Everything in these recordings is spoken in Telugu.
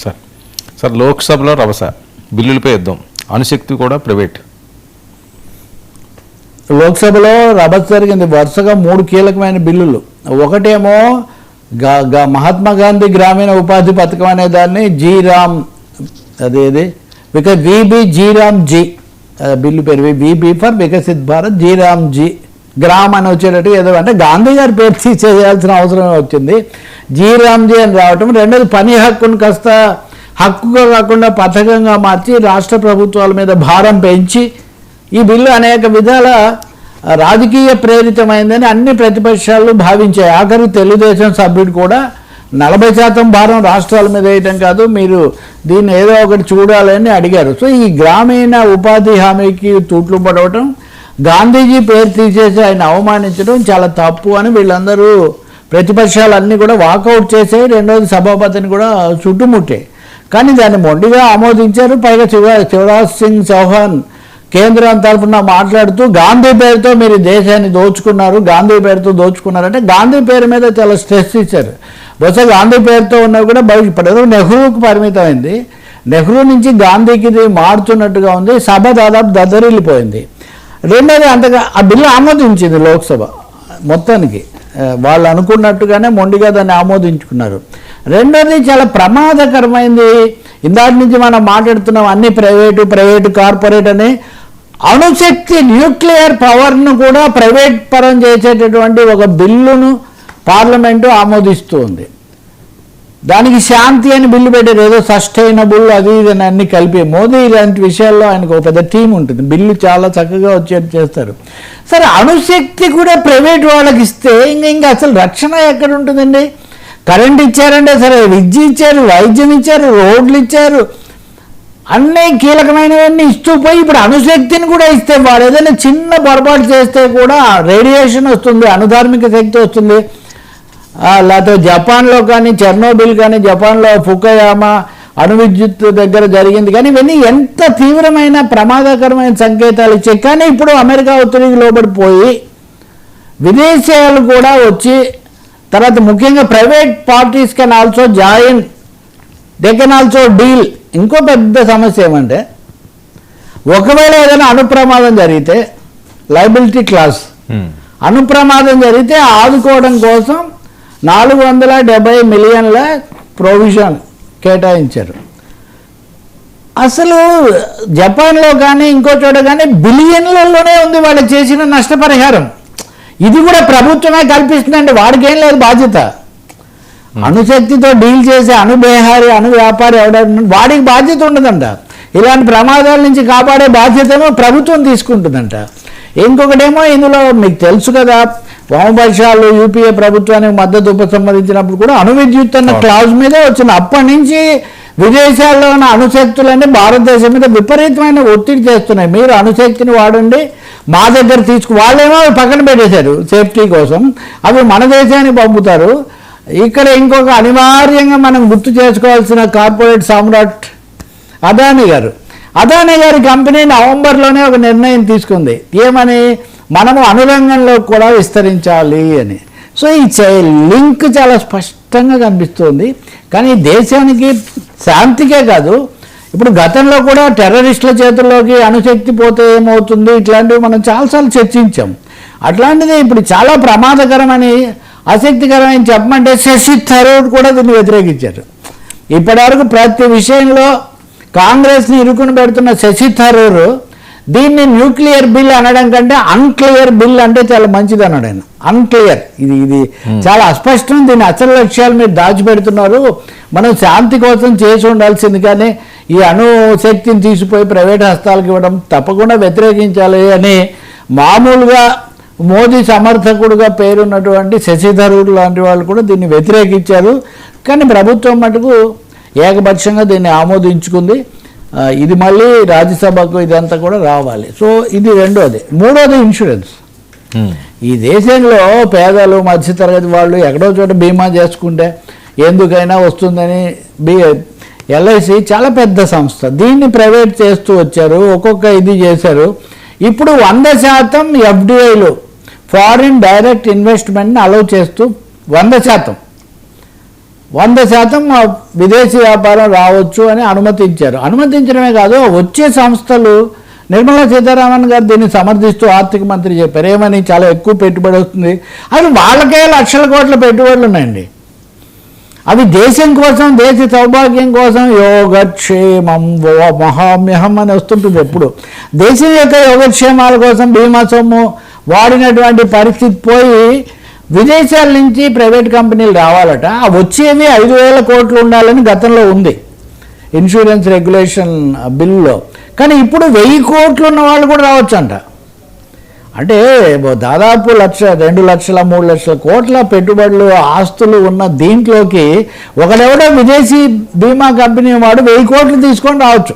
సార్ లోక్సభలో రభస, బిల్లులపై యుద్ధం, అణుశక్తి కూడా ప్రైవేట్. లోక్సభలో రభస జరిగింది. వరుసగా 3 కీలకమైన బిల్లులు. ఒకటేమో మహాత్మా గాంధీ గ్రామీణ ఉపాధి పథకం అనే దాన్ని జీరామ్, అదేది VBGRAMG బిల్లు పేరు, VB for Viksit Bharat, G RAM G gram అని వచ్చేటట్టు ఏదో అంటే గాంధీ గారి పేరు తీసేయాల్సిన అవసరం వచ్చింది. జీరామ్జీ అని రావటం. రెండోది పని హక్కును కాస్త హక్కుగా కాకుండా పథకంగా మార్చి రాష్ట్ర ప్రభుత్వాల మీద భారం పెంచి ఈ బిల్లు అనేక విధాల రాజకీయ ప్రేరితమైందని అన్ని ప్రతిపక్షాలు భావించాయి. ఆఖరి తెలుగుదేశం సభ్యుడు కూడా 40% భారం రాష్ట్రాల మీద వేయటం కాదు, మీరు దీన్ని ఏదో ఒకటి చూడాలని అడిగారు. సో ఈ గ్రామీణ ఉపాధి హామీకి తూట్లు పడవటం, గాంధీజీ పేరు తీసేసి ఆయన అవమానించడం చాలా తప్పు అని వీళ్ళందరూ ప్రతిపక్షాలన్నీ కూడా వాకౌట్ చేసాయి. రెండోది సభాపతిని కూడా చుట్టుముట్టాయి. కానీ దాన్ని మొండిగా ఆమోదించారు. పైగా శివరాజ్ సింగ్ చౌహాన్ కేంద్రం తరఫున మాట్లాడుతూ గాంధీ పేరుతో మీరు దేశాన్ని దోచుకున్నారు, గాంధీ పేరుతో దోచుకున్నారంటే గాంధీ పేరు మీద చాలా స్ట్రెస్ ఇచ్చారు. బహుశా గాంధీ పేరుతో ఉన్నవి కూడా ఇప్పుడు నెహ్రూకు పరిమితమైంది. నెహ్రూ నుంచి గాంధీకి ఇది మారుతున్నట్టుగా ఉంది. సభ దాదాపు దద్దరిల్లిపోయింది. రెండోది అంతగా ఆ బిల్లు ఆమోదించింది లోక్సభ మొత్తానికి, వాళ్ళు అనుకున్నట్టుగానే మొండిగా దాన్ని ఆమోదించుకున్నారు. రెండోది చాలా ప్రమాదకరమైంది. ఇందాటి నుంచి మనం మాట్లాడుతున్నాం అన్ని ప్రైవేటు కార్పొరేట్ అని. అణుశక్తి న్యూక్లియర్ పవర్ను కూడా ప్రైవేట్ పరం చేసేటటువంటి ఒక బిల్లును పార్లమెంటు ఆమోదిస్తూ ఉంది. దానికి శాంతి అని బిల్లు పెట్టారు, ఏదో సస్టైనబుల్ అది ఇది అని అన్ని కలిపి. మోదీ ఇలాంటి విషయాల్లో ఆయనకు ఒక పెద్ద టీం ఉంటుంది, బిల్లు చాలా చక్కగా వచ్చేట్టు చేస్తారు. సరే అణుశక్తి కూడా ప్రైవేట్ వాళ్ళకి ఇస్తే ఇంకా అసలు రక్షణ ఎక్కడ ఉంటుందండి? కరెంట్ ఇచ్చారంటే సరే, విద్య ఇచ్చారు, వైద్యం ఇచ్చారు, రోడ్లు ఇచ్చారు, అన్నీ కీలకమైనవన్నీ ఇస్తూ పోయి ఇప్పుడు అణుశక్తిని కూడా ఇస్తే వాడు ఏదైనా చిన్న పొరపాటు చేస్తే కూడా రేడియేషన్ వస్తుంది, అణుధార్మిక శక్తి వస్తుంది. లేకపోతే జపాన్లో కానీ చెర్నోబిల్ కానీ, జపాన్లో ఫుకుయామా అణు విద్యుత్ దగ్గర జరిగింది కానీ ఇవన్నీ ఎంత తీవ్రమైన ప్రమాదకరమైన సంకేతాలు ఇచ్చాయి. కానీ ఇప్పుడు అమెరికా ఒత్తిడికి లోబడిపోయి విదేశాలు కూడా వచ్చి, తర్వాత ముఖ్యంగా private parties can also join, they can also deal. ఇంకో పెద్ద సమస్య ఏమంటే ఒకవేళ ఏదైనా అణుప్రమాదం జరిగితే లయబిలిటీ క్లాస్, అణుప్రమాదం జరిగితే ఆదుకోవడం కోసం 470 మిలియన్ల ప్రొవిజన్ కేటాయించారు. అసలు జపాన్లో కానీ ఇంకో చోట కానీ బిలియన్లలోనే ఉంది వాళ్ళు చేసిన నష్టపరిహారం. ఇది కూడా ప్రభుత్వమే కల్పిస్తుందండి, వాడికి ఏం లేదు బాధ్యత. అణుశక్తితో డీల్ చేసే అణుబేహారి అణు వ్యాపారి ఎవడన్నా వాడికి బాధ్యత ఉండదంట. ఇలాంటి ప్రమాదాల నుంచి కాపాడే బాధ్యతేమో ప్రభుత్వం తీసుకుంటుందంట. ఇంకొకటేమో ఇందులో మీకు తెలుసు కదా, వామపక్షాలు యూపీఏ ప్రభుత్వానికి మద్దతు ఉపసంహరించినప్పుడు కూడా అణు విద్యుత్ అన్న క్లాజ్ మీదే వచ్చింది. అప్పటి నుంచి విదేశాల్లో ఉన్న అణుశక్తులన్నీ భారతదేశం మీద విపరీతమైన ఒత్తిడి చేస్తున్నాయి. మీరు అణుశక్తిని వాడండి, మా దగ్గర వాళ్ళేమో పక్కన పెట్టేశారు సేఫ్టీ కోసం, అవి మన దేశానికి పంపుతారు. ఇక్కడ ఇంకొక అనివార్యంగా మనం గుర్తు చేసుకోవాల్సిన కార్పొరేట్ సామ్రాట్ అదానీ గారి కంపెనీ నవంబర్లోనే ఒక నిర్ణయం తీసుకుంది. ఏమని? మనము అణురంగంలో కూడా విస్తరించాలి అని. సో ఈ లింక్ చాలా స్పష్టంగా కనిపిస్తుంది. కానీ దేశానికి శాంతికే కాదు, ఇప్పుడు గతంలో కూడా టెర్రరిస్టుల చేతుల్లోకి అణుశక్తి పోతే ఏమవుతుంది, ఇట్లాంటివి మనం చాలాసార్లు చర్చించాం. అట్లాంటిది ఇప్పుడు చాలా ప్రమాదకరమని, ఆసక్తికరమైన చెప్పమంటే శశి థరూర్ కూడా దీన్ని వ్యతిరేకించారు. ఇప్పటివరకు ప్రతి విషయంలో కాంగ్రెస్ని ఇరుకుని పెడుతున్న శశి థరూర్ దీన్ని న్యూక్లియర్ బిల్ అనడం కంటే అన్క్లియర్ బిల్ అంటే చాలా మంచిది అన్నాడు ఆయన. అన్క్లియర్, ఇది చాలా అస్పష్టం, దీని అసలు లక్ష్యాలు మీరు దాచిపెడుతున్నారు, మనం శాంతి కోసం చేసి ఉండాల్సింది, కానీ ఈ అణుశక్తిని తీసిపోయి ప్రైవేట్ హస్తాలకు ఇవ్వడం తప్పకుండా వ్యతిరేకించాలి అని మామూలుగా మోదీ సమర్థకుడుగా పేరున్నటువంటి శశి థరూర్ లాంటి వాళ్ళు కూడా దీన్ని వ్యతిరేకించారు. కానీ ప్రభుత్వం మటుకు ఏకపక్షంగా దీన్ని ఆమోదించుకుంది. ఇది మళ్ళీ రాజ్యసభకు ఇదంతా కూడా రావాలి. సో ఇది రెండోది. మూడోది ఇన్సూరెన్స్. ఈ దేశంలో పేదలు మధ్యతరగతి వాళ్ళు ఎక్కడో చోట బీమా చేసుకుంటే ఎందుకైనా వస్తుందని ఎల్ఐసి చాలా పెద్ద సంస్థ, దీన్ని ప్రైవేట్ చేస్తూ వచ్చారు, ఒక్కొక్క ఇది చేశారు. ఇప్పుడు 100% FDIలు ఫారిన్ డైరెక్ట్ ఇన్వెస్ట్మెంట్ని అలౌ చేస్తూ 100%. 100% విదేశీ వ్యాపారం రావచ్చు అని అనుమతించారు. అనుమతించడమే కాదు, వచ్చే సంస్థలు నిర్మలా సీతారామన్ గారు దీన్ని సమర్థిస్తూ ఆర్థిక మంత్రి చెప్పారు. ఏమని? చాలా ఎక్కువ పెట్టుబడి వస్తుంది. అది వాళ్ళకే లక్షల కోట్ల పెట్టుబడులు ఉన్నాయండి. అవి దేశం కోసం, దేశ సౌభాగ్యం కోసం, యోగక్షేమం మహామ్యహం అని వస్తుంటుంది ఎప్పుడు. దేశం యొక్క యోగక్షేమాల కోసం బీమా సొమ్ము వాడినటువంటి పరిస్థితి పోయి విదేశాల నుంచి ప్రైవేట్ కంపెనీలు రావాలట. ఆ వచ్చేవి 5,000 కోట్లు ఉండాలని గతంలో ఉంది ఇన్సూరెన్స్ రెగ్యులేషన్ బిల్లులో. కానీ ఇప్పుడు 1,000 కోట్లు ఉన్న వాళ్ళు కూడా రావచ్చు అంట. అంటే దాదాపు 1,00,000, 2 లక్షల, 3 లక్షల కోట్ల పెట్టుబడులు, ఆస్తులు ఉన్న దీంట్లోకి ఒకడెవడో విదేశీ బీమా కంపెనీ వాడు 1,000 కోట్లు తీసుకొని రావచ్చు.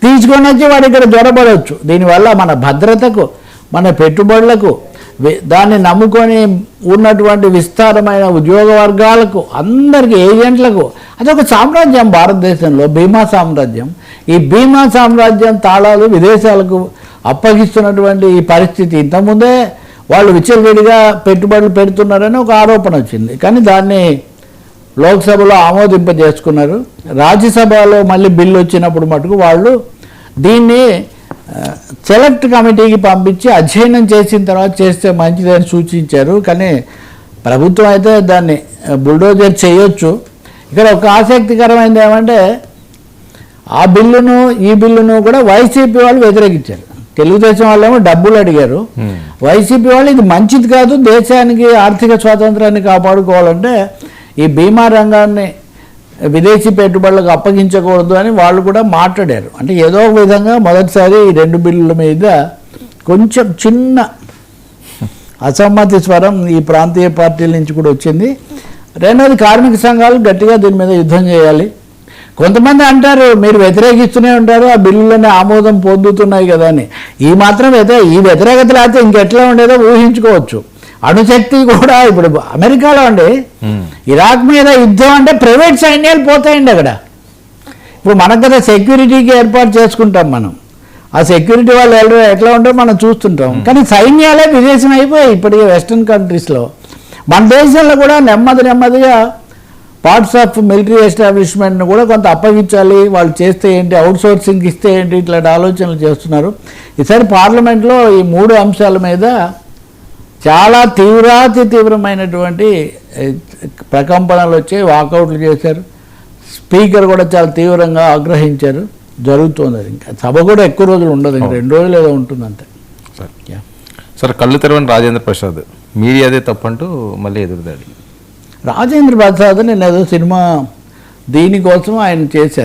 తీసుకొని వచ్చి వాడు ఇక్కడ జ్వరపడవచ్చు. దీనివల్ల మన భద్రతకు, మన పెట్టుబడులకు, దాన్ని నమ్ముకొని ఉన్నటువంటి విస్తారమైన ఉద్యోగ వర్గాలకు, అందరికీ, ఏజెంట్లకు అదొక సామ్రాజ్యం భారతదేశంలో, బీమా సామ్రాజ్యం. ఈ బీమా సామ్రాజ్యం తాళాలు విదేశాలకు అప్పగిస్తున్నటువంటి ఈ పరిస్థితి, ఇంతకుముందే వాళ్ళు విచ్చలవిడిగా పెట్టుబడులు పెడుతున్నారని ఒక ఆరోపణ వచ్చింది. కానీ దాన్ని లోక్సభలో ఆమోదింపజేసుకున్నారు. రాజ్యసభలో మళ్ళీ బిల్లు వచ్చినప్పుడు మటుకు వాళ్ళు దీన్ని సెలెక్ట్ కమిటీకి పంపించి అధ్యయనం చేసిన తర్వాత చేస్తే మంచిదని సూచించారు. కానీ ప్రభుత్వం అయితే దాన్ని బుల్డోజర్ చేయొచ్చు. ఇక్కడ ఒక ఆసక్తికరమైనది ఏమంటే, ఆ బిల్లును ఈ బిల్లును కూడా వైసీపీ వాళ్ళు వ్యతిరేకించారు. తెలుగుదేశం వాళ్ళేమో డబ్బులు అడిగారు. వైసీపీ వాళ్ళు ఇది మంచిది కాదు, దేశానికి ఆర్థిక స్వాతంత్రాన్ని కాపాడుకోవాలంటే ఈ బీమా రంగాన్ని విదేశీ పెట్టుబడులకు అప్పగించకూడదు అని వాళ్ళు కూడా మాట్లాడారు. అంటే ఏదో ఒక విధంగా మొదటిసారి ఈ 2 బిల్లుల మీద కొంచెం చిన్న అసమ్మతి స్వరం ఈ ప్రాంతీయ పార్టీల నుంచి కూడా వచ్చింది. రెండోది, కార్మిక సంఘాలు గట్టిగా దీని మీద యుద్ధం చేయాలి. కొంతమంది అంటారు మీరు వ్యతిరేకిస్తూనే ఉంటారు, ఆ బిల్లులన్నీ ఆమోదం పొందుతున్నాయి కదా అని. ఈ మాత్రం ఈ వ్యతిరేకత లేకపోతే ఇంకెట్లా ఉండేదో ఊహించుకోవచ్చు. అణుశక్తి కూడా ఇప్పుడు అమెరికాలో అండి, ఇరాక్ మీద యుద్ధం అంటే ప్రైవేట్ సైన్యాలు పోతాయండి అక్కడ. ఇప్పుడు మనకు కదా సెక్యూరిటీకి ఏర్పాటు చేసుకుంటాం మనం, ఆ సెక్యూరిటీ వాళ్ళు ఎట్లా ఉంటారో మనం చూస్తుంటాం. కానీ సైన్యాలే విదేశం అయిపోయాయి ఇప్పటికే వెస్టర్న్ కంట్రీస్లో. మన దేశంలో కూడా నెమ్మదిగా పార్ట్స్ ఆఫ్ మిలిటరీ ఎస్టాబ్లిష్మెంట్ను కూడా కొంత అప్పగించాలి, వాళ్ళు చేస్తే ఏంటి, అవుట్ సోర్సింగ్ ఇస్తే ఏంటి, ఇట్లాంటి ఆలోచనలు చేస్తున్నారు. ఈసారి పార్లమెంట్లో ఈ 3 అంశాల మీద చాలా తీవ్రమైనటువంటి ప్రకంపనలు వచ్చాయి, వాకౌట్లు చేశారు. స్పీకర్ కూడా చాలా తీవ్రంగా ఆగ్రహించారు. జరుగుతుంది అది. ఇంకా సభ కూడా ఎక్కువ రోజులు ఉండదు, ఇంకా 2 రోజులు ఏదో ఉంటుంది అంతే. సార్, కళ్ళు తెరవని రాజేంద్ర ప్రసాద్ మీడియాదే తప్పంటూ మళ్ళీ ఎదురుదాడి. రాజేంద్ర ప్రసాద్ నేను ఏదో సినిమా దీనికోసం ఆయన చేశారు.